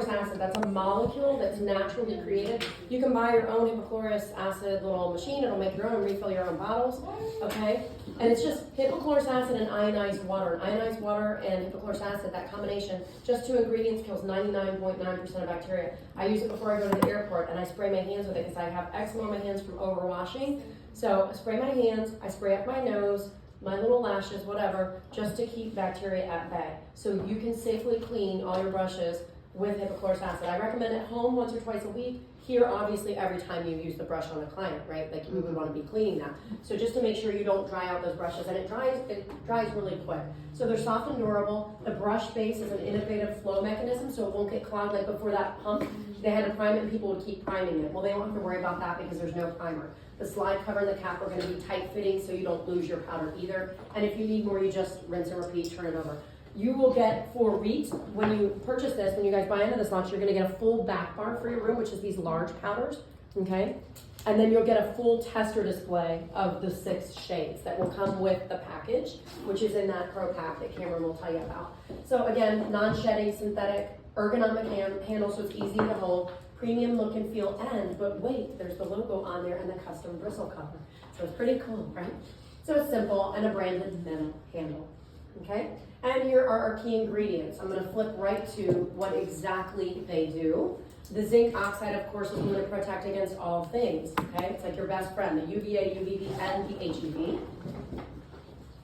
acid, that's a molecule that's naturally created. You can buy your own hypochlorous acid little machine. It'll make your own, refill your own bottles, okay? And it's just hypochlorous acid and ionized water. And ionized water and hypochlorous acid, that combination, just 2 ingredients, kills 99.9% of bacteria. I use it before I go to the airport, and I spray my hands with it because I have eczema on my hands from overwashing. So I spray my hands, I spray up my nose, my little lashes, whatever, just to keep bacteria at bay. So you can safely clean all your brushes with hypochlorous acid. I recommend at home once or twice a week. Here, obviously, every time you use the brush on a client, right? Like you would want to be cleaning that. So just to make sure you don't dry out those brushes, and it dries really quick. So they're soft and durable. The brush base is an innovative flow mechanism, so it won't get clogged. Like before that pump, they had to prime it and people would keep priming it. Well, they don't have to worry about that because there's no primer. The slide cover and the cap are going to be tight fitting so you don't lose your powder either. And if you need more, you just rinse and repeat, turn it over. You will get for REIT, when you purchase this, when you guys buy into this launch, you're going to get a full back bar for your room, which is these large powders, okay? And then you'll get a full tester display of the 6 shades that will come with the package, which is in that Pro Pack that Cameron will tell you about. So again, non-shedding, synthetic, ergonomic handle, so it's easy to hold, premium look and feel, but wait, there's the logo on there and the custom bristle cover. So it's pretty cool, right? So it's simple and a branded metal handle, okay? And here are our key ingredients. I'm gonna flip right to what exactly they do. The zinc oxide, of course, is going to protect against all things, okay? It's like your best friend, the UVA, UVB, and the HEV.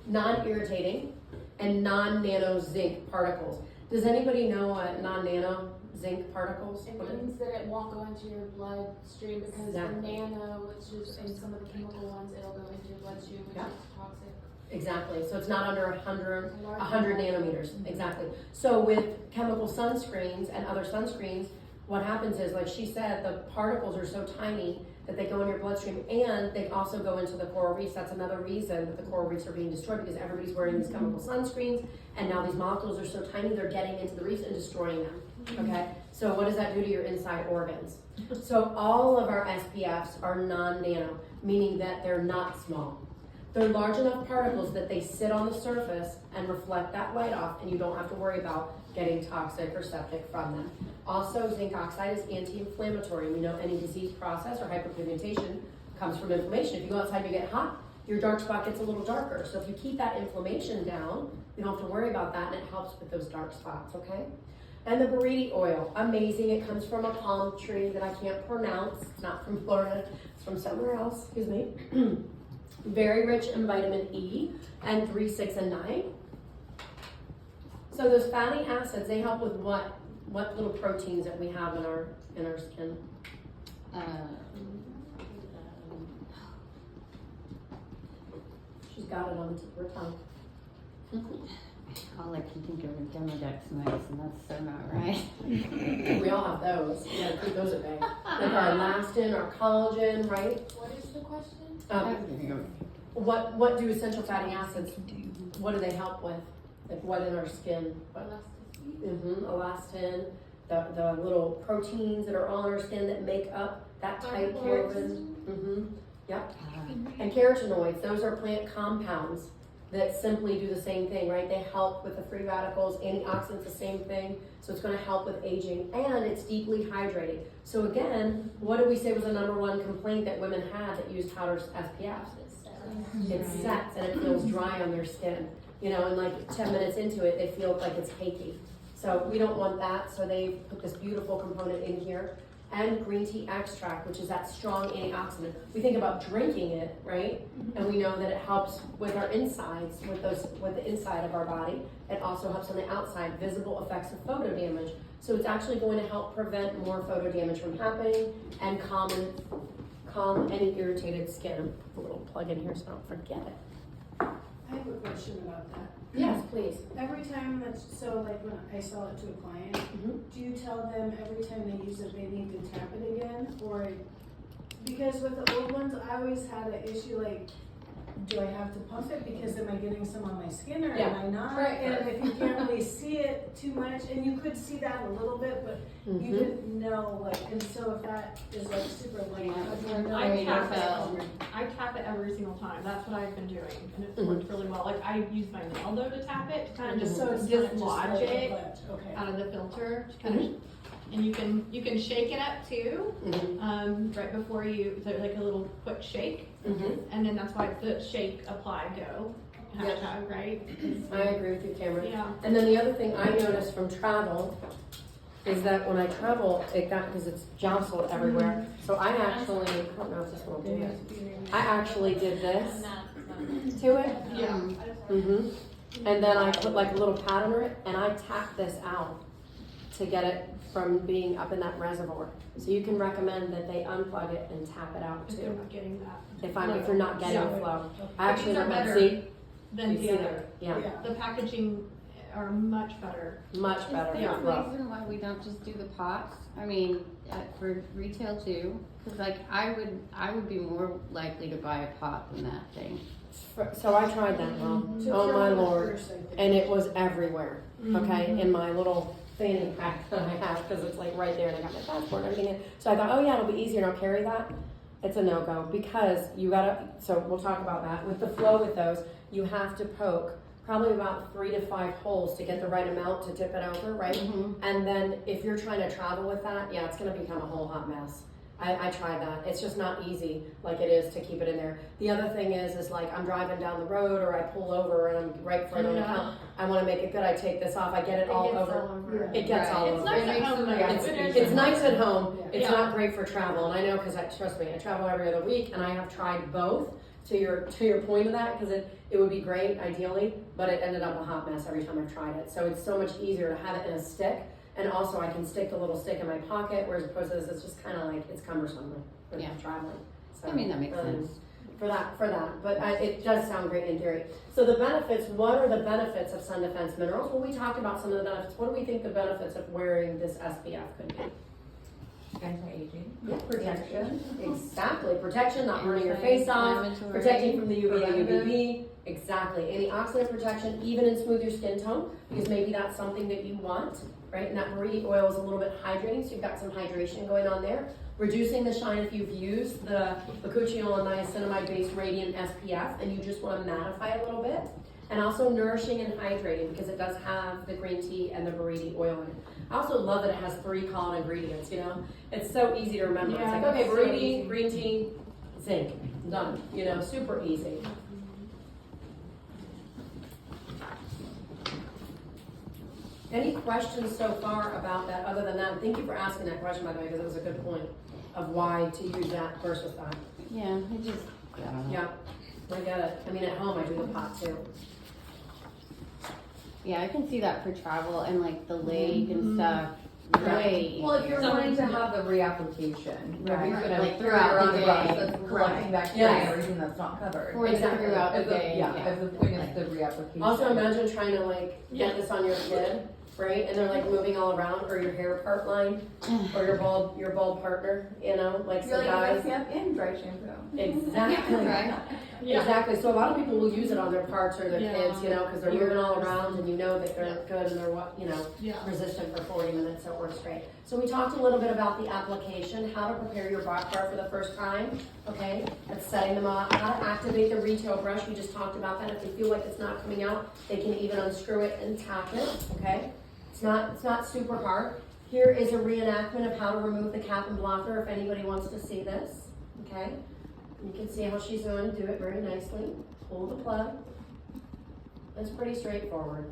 Non-irritating and non-nano zinc particles. Does anybody know what non-nano zinc particles? It means that it won't go into your bloodstream because the nano, which is in some of the chemical ones, it'll go into your bloodstream, which is toxic. Exactly. So it's not under 100 nanometers. Exactly. So with chemical sunscreens and other sunscreens, what happens is, like she said, the particles are so tiny that they go in your bloodstream, and they also go into the coral reefs. That's another reason that the coral reefs are being destroyed, because everybody's wearing these chemical sunscreens, and now these molecules are so tiny they're getting into the reefs and destroying them. Okay, so what does that do to your inside organs? So all of our SPFs are non-nano, meaning that they're not small. They're large enough particles that they sit on the surface and reflect that light off, and you don't have to worry about getting toxic or septic from them. Also, zinc oxide is anti-inflammatory. You know, any disease process or hyperpigmentation comes from inflammation. If you go outside and you get hot, your dark spot gets a little darker. So if you keep that inflammation down, you don't have to worry about that, and it helps with those dark spots, okay? And the buriti oil, amazing. It comes from a palm tree that I can't pronounce. It's not from Florida, it's from somewhere else, excuse me. Very rich in vitamin E and 3, 6, and 9. So those fatty acids, they help with what little proteins that we have in our skin? She's got it on the tip of her tongue. All I can think of are Demodex mites, and that's so not right. We all have those. You gotta keep those at bay. Like our elastin, our collagen, right? What is the question? What do essential fatty acids do? What do they help with? Like what in our skin? Elastin, the little proteins that are on our skin that make up that tight keratin. Yep. And carotenoids, those are plant compounds that simply do the same thing, right? They help with the free radicals, antioxidants, the same thing. So it's going to help with aging, and it's deeply hydrating. So again, what did we say was the #1 complaint that women had that used powder SPFs? It sets and it feels dry on their skin. You know, and like 10 minutes into it, they feel like it's cakey. So we don't want that. So they put this beautiful component in here. And green tea extract, which is that strong antioxidant. We think about drinking it, right? And we know that it helps with our insides, with the inside of our body. It also helps on the outside, visible effects of photo damage. So it's actually going to help prevent more photo damage from happening and calm any irritated skin. Put a little plug in here so I don't forget it. I have a question about that. Yes, please. Every time like when I sell it to a client, do you tell them every time they use it they need to tap it again? Or, because with the old ones, I always had an issue like, do I have to pump it because am I getting some on my skin or am I not? Right. And if you can't really see it too much, and you could see that a little bit, but you didn't know, like, and so if that is like super light, I tap it every single time. That's what I've been doing, and it's worked really well. Like I use my nail though to tap it to kind of just dislodge it out of the filter, to kind of and you can shake it up too, Mhm. right before you, so like a little quick shake, Mhm. and then that's why it's the shake, apply, go Yep. hashtag, right? I agree with you, Cameron. Yeah. And then the other thing I noticed from travel is that when I travel, because it's jostled everywhere. So I actually, I don't know if this one will do it. I actually did this to it. Yeah. Mm-hmm. And then I put like a little pad under it and I tap this out to get it from being up in that reservoir. So you can recommend that they unplug it and tap it out If you're too. not getting that. If you're not getting Yeah. flow. But I actually these are recommend, better see? than You the see other. there? Yeah, The packaging are much better. much better Is there for a flow. reason why we don't just do the pots? I mean, for retail too, cause like I would be more likely to buy a pot than that thing. So I tried that, Mom. To Oh throw my in the Lord. first, I think. And it was everywhere, okay, Mhm. in my little fanny pack that I have, because it's like right there, and I got my passport and everything in. So I thought, oh yeah, it'll be easier, and I'll carry that. It's a no-go, because you gotta, so we'll talk about that. With the flow with those, you have to poke probably about 3 to 5 holes to get the right amount to tip it over, right? And then if you're trying to travel with that, yeah, it's gonna become a whole hot mess. I tried that. It's just not easy like it is to keep it in there. The other thing is like I'm driving down the road or I pull over and I'm right for an account. I want to make it good. I take this off. I get it all gets over. all over. It gets Right. all It's over. nice It at makes home them though. nice. It's nice at home. Yeah. It's Yeah. not great for travel, and I know because trust me, I travel every other week, and I have tried both. To your point of that, because it would be great ideally, but it ended up a hot mess every time I've tried it. So it's so much easier to have it in a stick, and also I can stick the little stick in my pocket, whereas opposed to this, it's just kind of like it's cumbersome when Yeah. I'm traveling. So I mean, that makes um, sense. For that, but it does sound great in theory. So the benefits, what are the benefits of Sun Defense Minerals? Well, we talked about some of the benefits. What do we think the benefits of wearing this SPF could be? Anti-aging. Yeah, protection. Exactly, protection, not burning your face off, Anti-inflammatory. protecting from the UV and Preventative. UVB. Exactly, antioxidant protection, even in smooth your skin tone, because maybe that's something that you want, right? And that buriti oil is a little bit hydrating, so you've got some hydration going on there. Reducing the shine if you've used the bakuchiol and niacinamide-based Radiant SPF, and you just want to mattify a little bit. And also nourishing and hydrating, because it does have the green tea and the buriti oil in it. I also love that it has 3 common ingredients, you know? It's so easy to remember. Yeah, It's like, okay, it's so buriti, easy. green tea, zinc, done, you know, super easy. Any questions so far about that, other than that? Thank you for asking that question, by the way, because it was a good point of why to use that versus that. Yeah, it just, I don't know. Yeah, I get it. I mean, at home, I do the pot too. Yeah, I can see that for travel and like the lake and stuff. Right. Way Well, if you're easier. wanting to have the reapplication, Right. you're gonna Like throw throughout it around the the brush, day. that's collecting Right. bacteria and Yes. everything that's not covered. Or Exactly. throughout the As a- day. Yeah, as the point is the reapplication. Also, imagine trying to like get this on your kid, right? And they're like moving all around, or your hair part line, or your bald partner, you know, like You're some like, guys. SPF and dry shampoo. Exactly. Right. Yeah. Exactly. So a lot of people will use it on their parts or their Yeah. kids, you know, because they're moving all around, and you know that they're good and they're Yeah. resistant for 40 minutes, so it works great. So we talked a little bit about the application, how to prepare your bar for the first time, okay? That's setting them up, how to activate the retail brush, we just talked about that. If they feel like it's not coming out, they can even unscrew it and tap it, okay? It's not super hard. Here is a reenactment of how to remove the cap and blocker if anybody wants to see this, okay? You can see how she's going to do it very nicely. Pull the plug. It's pretty straightforward.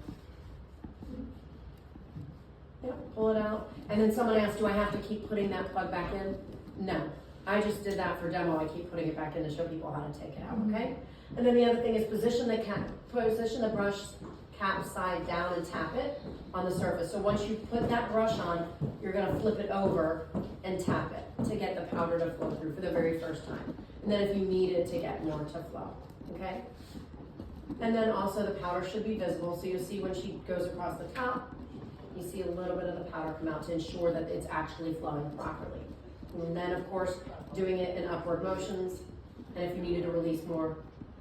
Yep, pull it out. And then someone asked, do I have to keep putting that plug back in? No. I just did that for demo. I keep putting it back in to show people how to take it out, okay? And then the other thing is position the brush cap side down and tap it on the surface. So once you put that brush on, you're gonna flip it over and tap it to get the powder to flow through for the very first time. And then if you need it to get more to flow, okay? And then also the powder should be visible, so you'll see when she goes across the top, you see a little bit of the powder come out to ensure that it's actually flowing properly. And then, of course, doing it in upward motions, and if you needed to release more,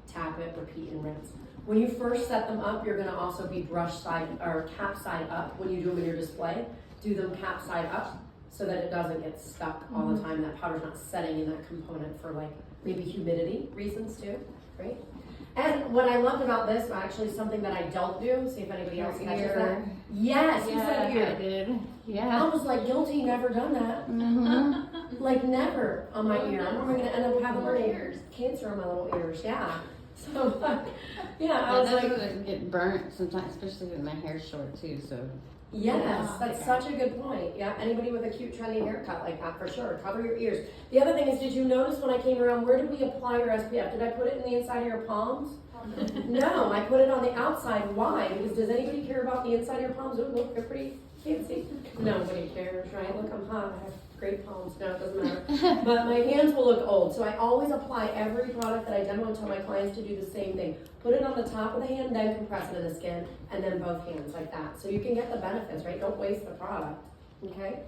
tap it, repeat, and rinse. When you first set them up, you're gonna also be brush side, or cap side up. When you do them in your display, do them cap side up, so that it doesn't get stuck all the time, that powder's not setting in that component for like, maybe humidity reasons too, right? And what I loved about this, actually something that I don't do, see if anybody else catches that. Yes, you said Yeah, I ear. did. I Yeah. was like guilty, never done that. Mm-hmm. Like never on my ear. I'm probably gonna end up having More little ears. cancer on my little ears, yeah. So, yeah, I Yeah, was those like, would get burnt sometimes, especially when my hair's short too, so. yes, Yeah. that's such a good point. Yeah, anybody with a cute trendy haircut like that, for sure, cover your ears. The other thing is, did you notice when I came around, where did we apply your SPF? Did I put it in the inside of your palms? No, I put it on the outside. Why? Because does anybody care about the inside of your palms? Oh, look, they're pretty fancy. Nobody cares, right? Look, I'm hot. I have great palms. No, it doesn't matter. But my hands will look old. So I always apply every product that I demo and tell my clients to do the same thing. Put it on the top of the hand, then compress it in the skin, and then both hands like that. So you can get the benefits, right? Don't waste the product, okay?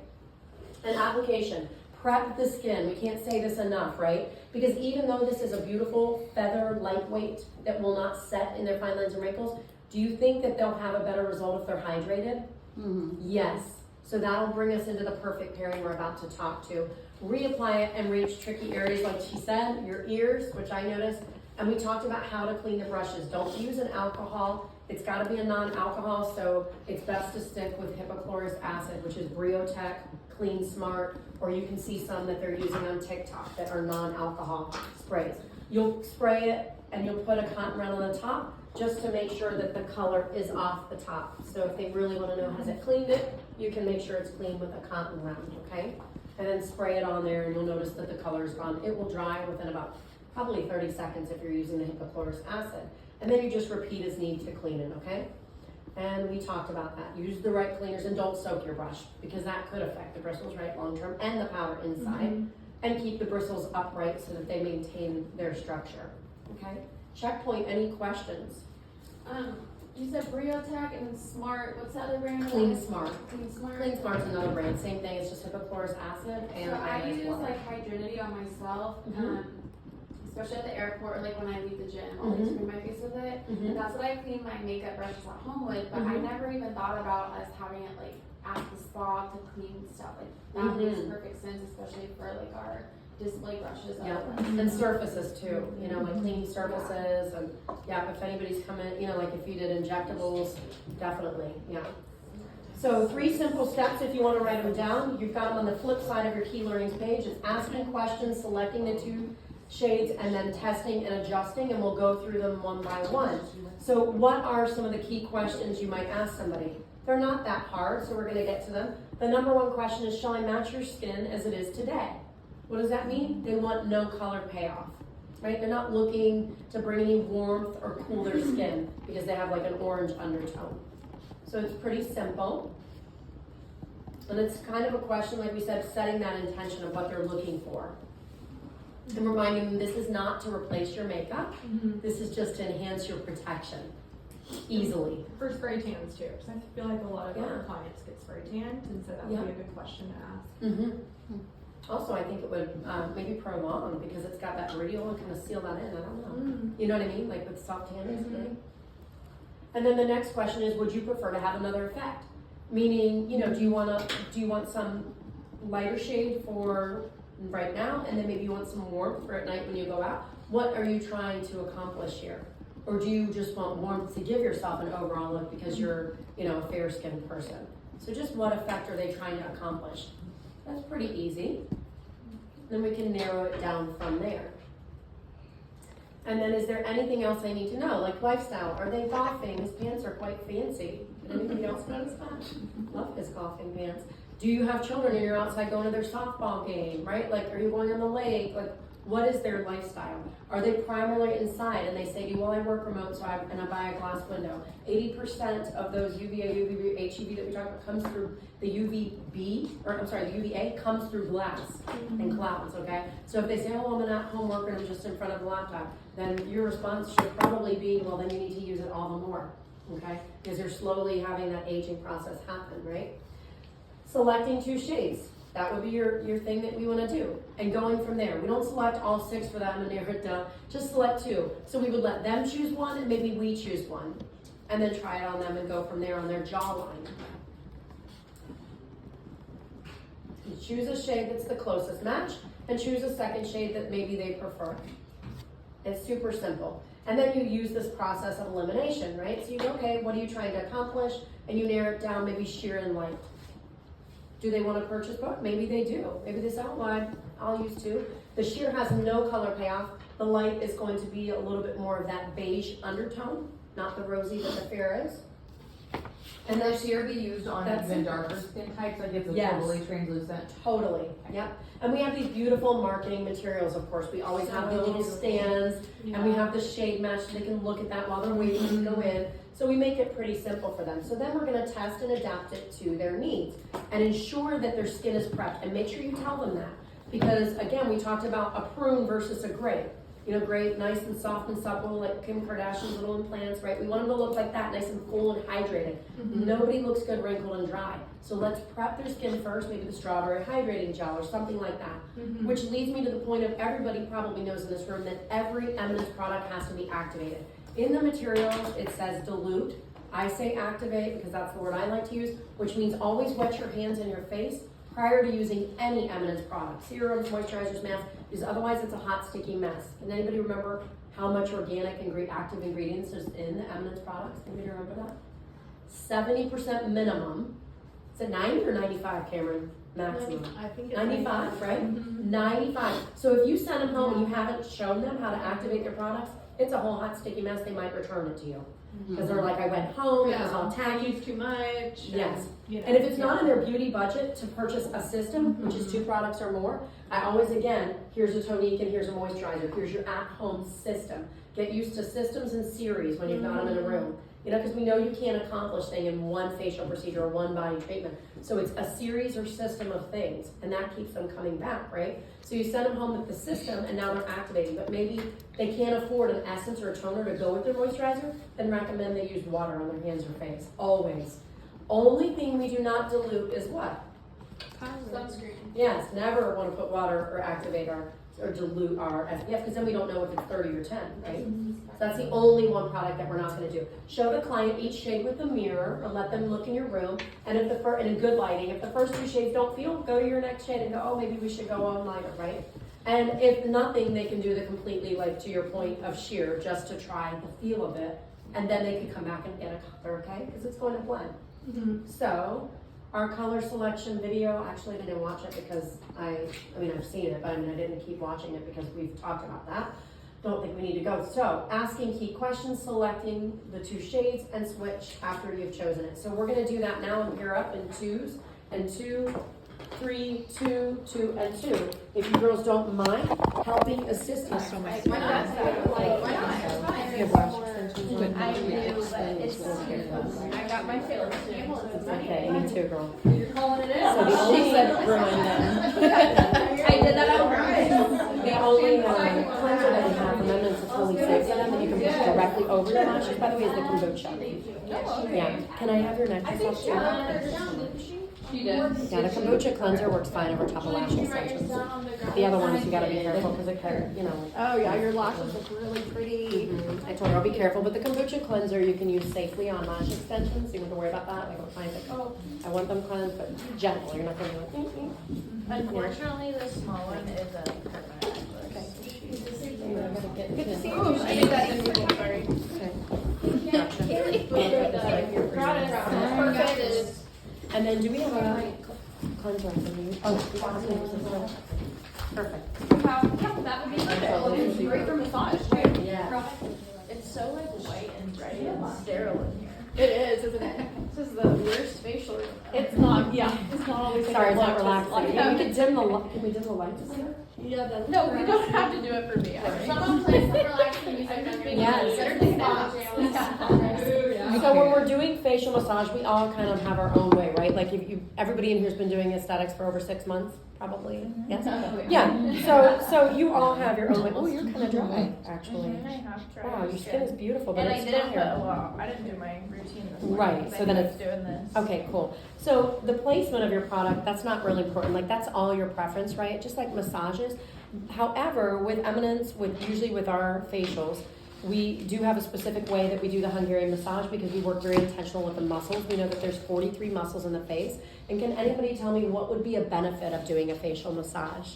And application. Prep the skin. We can't say this enough, right? Because even though this is a beautiful feather, lightweight, that will not set in their fine lines and wrinkles, do you think that they'll have a better result if they're hydrated? Mm-hmm. Yes. So that'll bring us into the perfect pairing we're about to talk to. Reapply it and reach tricky areas, like she said, your ears, which I noticed. And we talked about how to clean the brushes. Don't use an alcohol. It's got to be a non-alcohol, so it's best to stick with hypochlorous acid, which is Briotech, Clean Smart, or you can see some that they're using on TikTok that are non-alcohol sprays. You'll spray it and you'll put a cotton round on the top just to make sure that the color is off the top. So if they really want to know has it cleaned it, you can make sure it's clean with a cotton round, okay? And then spray it on there and you'll notice that the color is gone. It will dry within about probably 30 seconds if you're using the hypochlorous acid. And then you just repeat as need to clean it, okay? And we talked about that. Use the right cleaners and don't soak your brush because that could affect the bristles, right, long term, and the powder inside. And keep the bristles upright so that they maintain their structure, okay? Checkpoint, any questions? You said Briotech and Smart, what's the other brand? Clean Smart. Clean Smart? Clean Smart's another brand, same thing, it's just hypochlorous acid and So I ionized use water. like Hydrinity on myself, Mhm. especially at the airport, or like when I leave the gym, I'll just clean my face with it. Mhm. And that's what I clean my makeup brushes at home with, but I never even thought about us having it like at the spa to clean stuff. Like that makes perfect sense, especially for like our display brushes. Yeah, and surfaces too, you know, like cleaning surfaces, and yeah, if anybody's coming, you know, like if you did injectables, definitely, yeah. So 3 simple steps if you want to write them down. You've got them on the flip side of your key learnings page. It's asking questions, selecting the 2 shades, and then testing and adjusting, and we'll go through them one by one. So what are some of the key questions you might ask somebody? They're not that hard, so we're going to get to them. The number 1 question is, shall I match your skin as it is today? What does that mean? They want no color payoff, right? They're not looking to bring any warmth or cool their skin because they have like an orange undertone. So it's pretty simple. And it's kind of a question, like we said, setting that intention of what they're looking for. And reminding them this is not to replace your makeup. This is just to enhance your protection easily. For spray tans too, because I feel like a lot of Yeah. our clients get spray tanned, and so that would Yeah. be a good question to ask. Also, I think it would maybe prolong because it's got that radial and kind of seal that in. I don't know. You know what I mean? Like with soft tanning spray. And then the next question is, would you prefer to have another effect? Meaning, you know, do you want some lighter shade for right now, and then maybe you want some warmth for at night when you go out? What are you trying to accomplish here? Or do you just want warmth to give yourself an overall look because you're, you know, a fair-skinned person? So just what effect are they trying to accomplish? That's pretty easy. Then we can narrow it down from there. And then is there anything else I need to know? Like lifestyle, are they golfing? His pants are quite fancy. Did anybody else notice that? Love his golfing pants. Do you have children and you're outside going to their softball game, right? Like, are you going on the lake? Like, what is their lifestyle? Are they primarily inside and they say to you, well, I work remote, so I buy a glass window. 80% of those UVA, UVB, HEV that we talk about comes through the the UVA comes through glass and clouds, okay? So if they say, oh, I'm an at-home worker and I'm just in front of the laptop, then your response should probably be, well, then you need to use it all the more, okay? Because you're slowly having that aging process happen, right? Selecting 2 shades. That would be your thing that we want to do. And going from there. We don't select all 6 for them and narrow it down. Just select 2. So we would let them choose one and maybe we choose one. And then try it on them and go from there on their jawline. You choose a shade that's the closest match and choose a second shade that maybe they prefer. It's super simple. And then you use this process of elimination, right? So you go, okay, what are you trying to accomplish? And you narrow it down, maybe sheer and light. Do they wanna purchase both? Maybe they do. Maybe they say, oh, I'll use two. The sheer has no color payoff. The light is going to be a little bit more of that beige undertone, not the rosy that the fair is. And the sheer be used on That's even it. darker skin types, like it's a Yes. totally translucent. Totally, yep. And we have these beautiful marketing materials, of course. We always have the little stands, and we have the shade match, so they can look at that while they're waiting to go in. So we make it pretty simple for them. So then we're gonna test and adapt it to their needs and ensure that their skin is prepped, and make sure you tell them that. Because again, we talked about a prune versus a grape. You know, grape, nice and soft and supple, like Kim Kardashian's little implants, right? We want them to look like that, nice and full and hydrated. Nobody looks good wrinkled and dry. So let's prep their skin first, maybe the strawberry hydrating gel or something like that. Which leads me to the point of everybody probably knows in this room that every Eminence product has to be activated. In the materials, it says dilute. I say activate because that's the word I like to use, which means always wet your hands and your face prior to using any Eminence product. Serums, moisturizers, masks, because otherwise it's a hot, sticky mess. Can anybody remember how much organic and active ingredients is in the Eminence products? Anybody remember that? 70% minimum. Is it 90 or 95, Cameron? Maximum. I think it's 95, right? 95. So if you send them home and you haven't shown them how to activate their products, it's a whole hot, sticky mess. They might return it to you. Because they're like, I went home, it was all tacky. Too much. Yes. You know. And if it's not in their beauty budget to purchase a system, which is 2 products or more, I always, again, here's a tonique and here's a moisturizer. Here's your at-home system. Get used to systems and series when you've got them in a room. You know, because we know you can't accomplish things in one facial procedure or one body treatment. So it's a series or system of things, and that keeps them coming back, right? So you send them home with the system, and now they're activating, but maybe they can't afford an essence or a toner to go with their moisturizer, then recommend they use water on their hands or face, always. Only thing we do not dilute is what? Sunscreen. Yes, never want to put water or activate or dilute our SPF, because then we don't know if it's 30 or 10, right? So that's the only one product that we're not going to do. Show the client each shade with a mirror, or let them look in your room, and if and in good lighting, if the first 2 shades don't feel, go to your next shade and go, oh, maybe we should go on lighter, right? And if nothing, they can do the completely, like to your point of sheer, just to try the feel of it, and then they can come back and get a color, okay? Because it's going to blend. So, our color selection video, actually I didn't watch it because I mean I've seen it, but I didn't keep watching it because we've talked about that. Don't think we need to go. So, asking key questions, selecting the 2 shades, and switch after you've chosen it. So we're gonna do that now and pair up in 2s, and 2, 3, 2, 2, and 2. If you girls don't mind helping assist us. Why not? Why not? It's fine. Your brush extensions on. I do, but it's I got my favorite Eminence. Okay, me too, girl. You're calling it in. So the only I did that on purpose. The only cleanser that we have from Eminence is fully safe that you can push directly over your lashes, by the way, is the kombucha. Yeah, can I have your necklace off too? She does. Yeah, the kombucha cleanser works fine over top of lash extensions. The other ones, you gotta be careful, because it can, you know. Oh yeah, your lashes look really pretty. I told her, I'll be careful, but the kombucha cleanser you can use safely on lash extensions, you don't have to worry about that. Like when clients like, oh, I want them cleansed, but gentle, you're not gonna be like, Unfortunately, the small one is a permanent. Good to see you. I did that in Google, sorry. Your Perfect. And then do we have a cleanser from you? Oh, perfect. That would be perfect. It's great for massage too. Yeah. It's so like white and dry and sterile in here. It is, isn't it? This is the worst facial. It's not. Yeah, it's not always. Sorry, it's not relaxing. relaxing. Can we dim the light? Can we dim the lights in here? Yeah, no, we don't have to do it for me. Someone plays some relaxing music. Yes. Better than that. So when we're doing facial massage, we all kind of have our own way, right? Like if everybody in here has been doing aesthetics for over 6 months, probably. Yes. Yeah. So you all have your own way. Oh, you're kind of dry, actually. I have tried. Wow, your skin is beautiful, but And I it's didn't put, tired. well, I didn't do my routine this morning. Right, because so I then kept doing this. Okay, cool. So the placement of your product, that's not really important. Like that's all your preference, right? Just like massages. However, with Eminence, usually with our facials, we do have a specific way that we do the Hungarian massage because we work very intentional with the muscles. We know that there's 43 muscles in the face. And can anybody tell me what would be a benefit of doing a facial massage?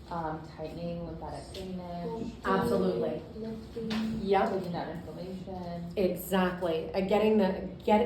tightening, lymphatic drainage. Absolutely. Lifting. Yep. Taking out inflammation. Exactly.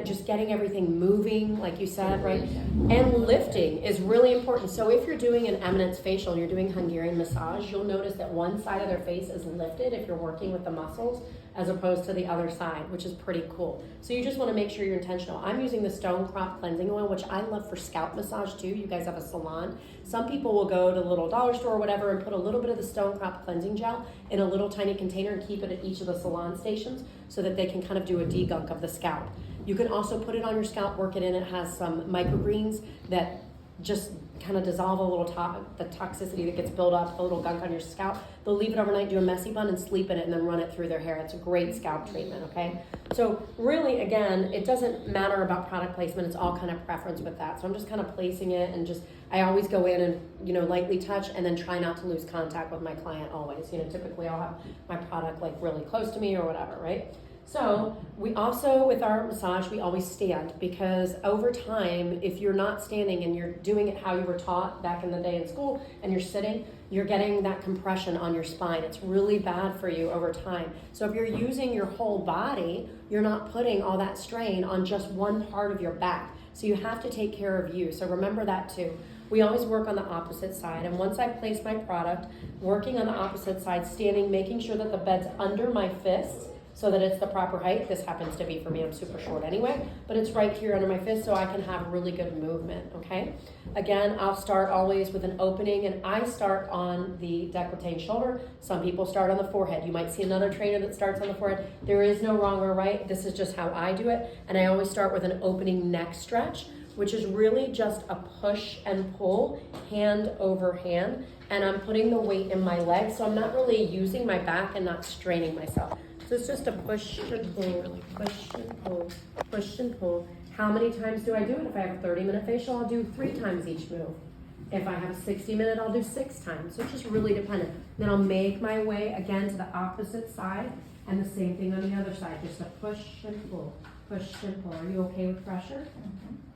Just getting everything moving, like you said, right? And lifting is really important. So if you're doing an Eminence facial, you're doing Hungarian massage, you'll notice that one side of their face is lifted if you're working with the muscles, as opposed to the other side, which is pretty cool. So you just want to make sure you're intentional. I'm using the Stone Crop Cleansing Oil, which I love for scalp massage too. You guys have a salon. Some people will go to the little dollar store or whatever and put a little bit of the Stone Crop Cleansing Gel in a little tiny container and keep it at each of the salon stations so that they can kind of do a degunk of the scalp. You can also put it on your scalp, work it in. It has some microgreens that just kind of dissolve a little the toxicity that gets built up, a little gunk on your scalp. They'll leave it overnight, do a messy bun, and sleep in it, and then run it through their hair. It's a great scalp treatment, okay? So really, again, it doesn't matter about product placement. It's all kind of preference with that. So I'm just kind of placing it, and I always go in and, lightly touch, and then try not to lose contact with my client always. Typically I'll have my product like really close to me or whatever, right? So we also, with our massage, we always stand, because over time, if you're not standing and you're doing it how you were taught back in the day in school and you're sitting, you're getting that compression on your spine. It's really bad for you over time. So if you're using your whole body, you're not putting all that strain on just one part of your back. So you have to take care of you. So remember that too. We always work on the opposite side. And once I place my product, working on the opposite side, standing, making sure that the bed's under my fists, so that it's the proper height. This happens to be for me, I'm super short anyway, but it's right here under my fist so I can have really good movement, okay? Again, I'll start always with an opening, and I start on the décolleté and shoulder. Some people start on the forehead. You might see another trainer that starts on the forehead. There is no wrong or right. This is just how I do it, and I always start with an opening neck stretch, which is really just a push and pull, hand over hand, and I'm putting the weight in my legs, so I'm not really using my back and not straining myself. So it's just a push and pull, push and pull, push and pull. How many times do I do it? If I have a 30-minute facial, I'll do 3 times each move. If I have a 60-minute, I'll do 6 times. So it's just really dependent. Then I'll make my way again to the opposite side, and the same thing on the other side. Just a push and pull, push and pull. Are you okay with pressure?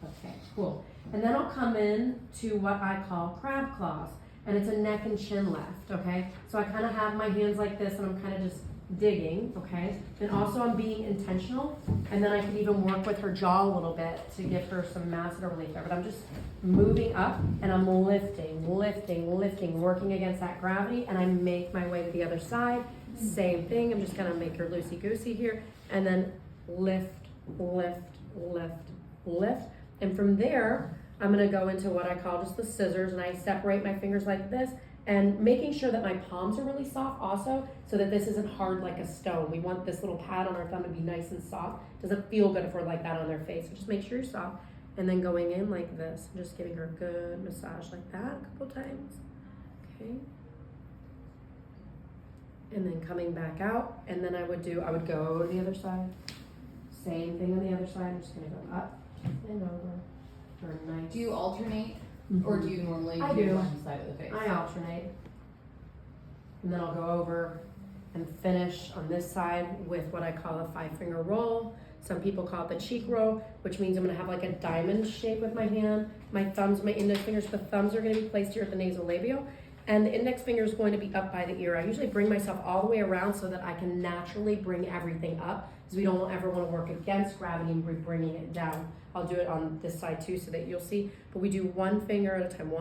Okay, cool. And then I'll come in to what I call crab claws, and it's a neck and chin lift, okay? So I kind of have my hands like this, and I'm kind of just digging, okay? And also I'm being intentional, and then I can even work with her jaw a little bit to give her some masseter relief there. But I'm just moving up, and I'm lifting, working against that gravity, and I make my way to the other side. Same thing, I'm just gonna make her loosey-goosey here, and then lift, and from there, I'm gonna go into what I call just the scissors, and I separate my fingers like this, and making sure that my palms are really soft also, so that this isn't hard like a stone. We want this little pad on our thumb to be nice and soft. Doesn't feel good if we're like that on their face. So just make sure you're soft. And then going in like this, I'm just giving her a good massage like that a couple times. Okay. And then coming back out, and then I would go to the other side. Same thing on the other side. I'm just gonna go up and over for a nice. Do you alternate, or do you normally I do do. one side of the face? I alternate. And then I'll go over and finish on this side with what I call a 5-finger roll. Some people call it the cheek roll, which means I'm gonna have like a diamond shape with my hand. My thumbs, my index fingers, the thumbs are gonna be placed here at the nasolabial, and the index finger is going to be up by the ear. I usually bring myself all the way around so that I can naturally bring everything up, because we don't ever wanna work against gravity and we're bringing it down. I'll do it on this side too so that you'll see, but we do one finger at a time.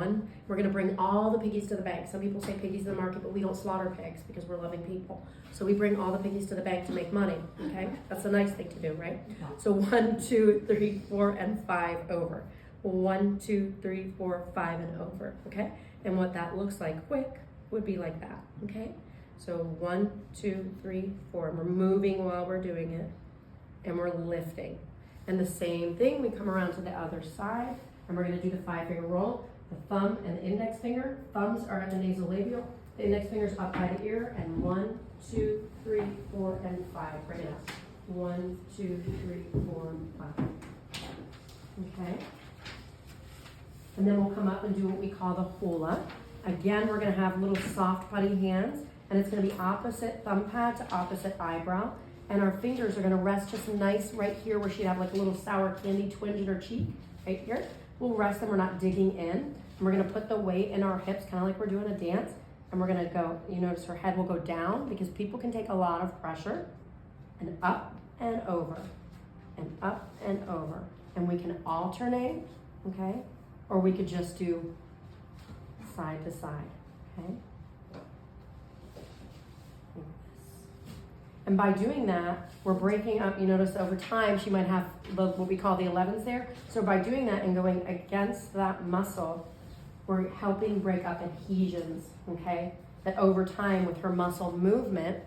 We're gonna bring all the piggies to the bank. Some people say piggies to the market, but we don't slaughter pigs because we're loving people. So we bring all the piggies to the bank to make money, okay? That's a nice thing to do, right? So 1, 2, 3, 4, and 5 over. 1, 2, 3, 4, 5, and over, okay? And what that looks like quick would be like that, okay? So 1, 2, 3, 4, and we're moving while we're doing it, and we're lifting. And the same thing, we come around to the other side, and we're gonna do the 5-finger roll. The thumb and the index finger, thumbs are at the nasolabial, the index finger's up by the ear, and 1, 2, 3, 4, and 5. Bring it up. 1, 2, 3, 4, and 5. Okay. And then we'll come up and do what we call the hula. Again, we're gonna have little soft putty hands, and it's gonna be opposite thumb pad to opposite eyebrow. And our fingers are gonna rest just nice right here where she'd have like a little sour candy twinge in her cheek, right here. We'll rest them, we're not digging in. And we're gonna put the weight in our hips, kind of like we're doing a dance, And we're gonna go, you notice her head will go down because people can take a lot of pressure, and up and over, and up and over. And we can alternate, okay? Or we could just do side to side, okay? And by doing that, we're breaking up, you notice over time, she might have what we call the 11s there. So by doing that and going against that muscle, we're helping break up adhesions, okay? That over time with her muscle movement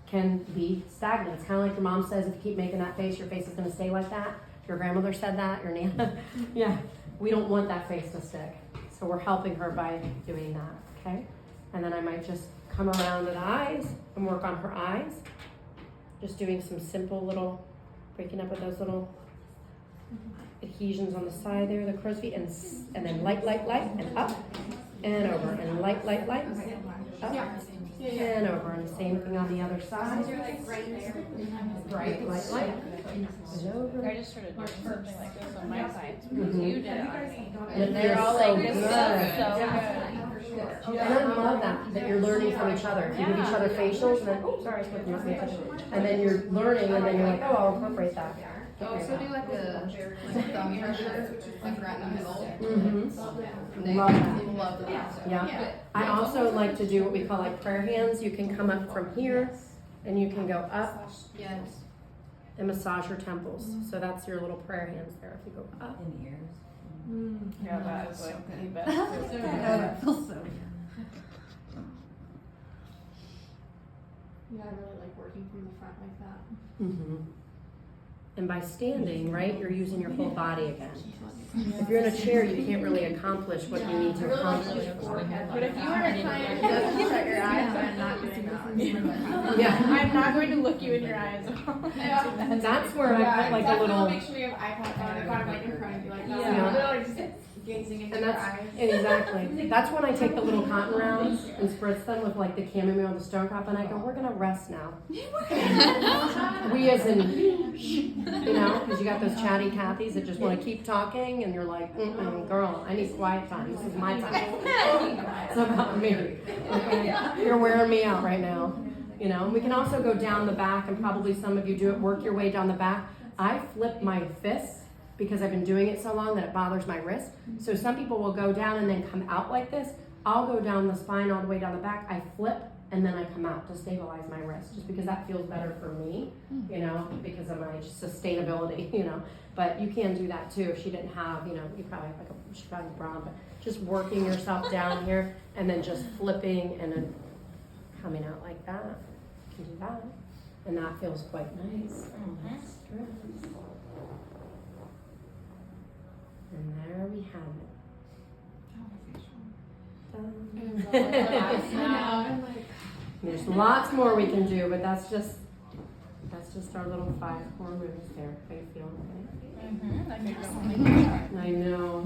can be stagnant. It's kind of like your mom says, if you keep making that face, your face is gonna stay like that. Your grandmother said that, your nana. Yeah, we don't want that face to stick. So we're helping her by doing that, okay? And then I might just come around to the eyes and work on her eyes. Just doing some simple little, breaking up with those little adhesions on the side there, the crow's feet, and then light, and up, and over, and light, up, and over, and the same thing on the other side. Right there. Bright, light, and over. I just started doing something like this on my sides Mhm. because you did it on me. And And they're all so like, this is good. so good. And I love that you're learning from each other. If you give each other facials, and then, oh, sorry, and then you're learning, and then you're like, oh, I'll incorporate that. Also do like a thumb pressure, like right in the middle. Mm-hmm. They Love that. love that. Yeah. I also like to do what we call like prayer hands. You can come up from here, and you can go up Yes. and massage your temples. So that's your little prayer hands there. If you go up. In the ears. Yeah, that is like the best. That feels so good. Yeah, I really like working from the front like that. Mm-hmm. And by standing, right, you're using your whole body again. If you're in a chair, you can't really accomplish what you need to accomplish. But if you were a client, just shut your eyes. I'm not doing that. Yeah. I'm not going to look you in your eyes. And that's where I put like a little. Make sure you have eye contact, kind of like in front of you, like that. Yeah. Literally just gazing into And your that's eyes. exactly. That's when I take the little cotton rounds and spritz them with like the chamomile or the stone crop, and I go, "We're gonna rest now." We as in, you know, because you got those chatty Cathys that just want to keep talking, and you're like, "Girl, I need quiet time. This is my time. It's about me. Okay? You're wearing me out right now." You know. And we can also go down the back, and probably some of you do it. Work your way down the back. I flip my fists because I've been doing it so long that it bothers my wrist. So some people will go down and then come out like this. I'll go down the spine all the way down the back. I flip and then I come out to stabilize my wrist, just because that feels better for me, you know, because of my sustainability, you know. But you can do that too if she didn't have, you know, you probably have like she probably has a bra, but just working yourself down here and then just flipping and then coming out like that. You can do that. And that feels quite nice. And there we have it. Done. There's lots more we can do, but that's just our little 5 core moves there. How you feel? Okay? I think I know.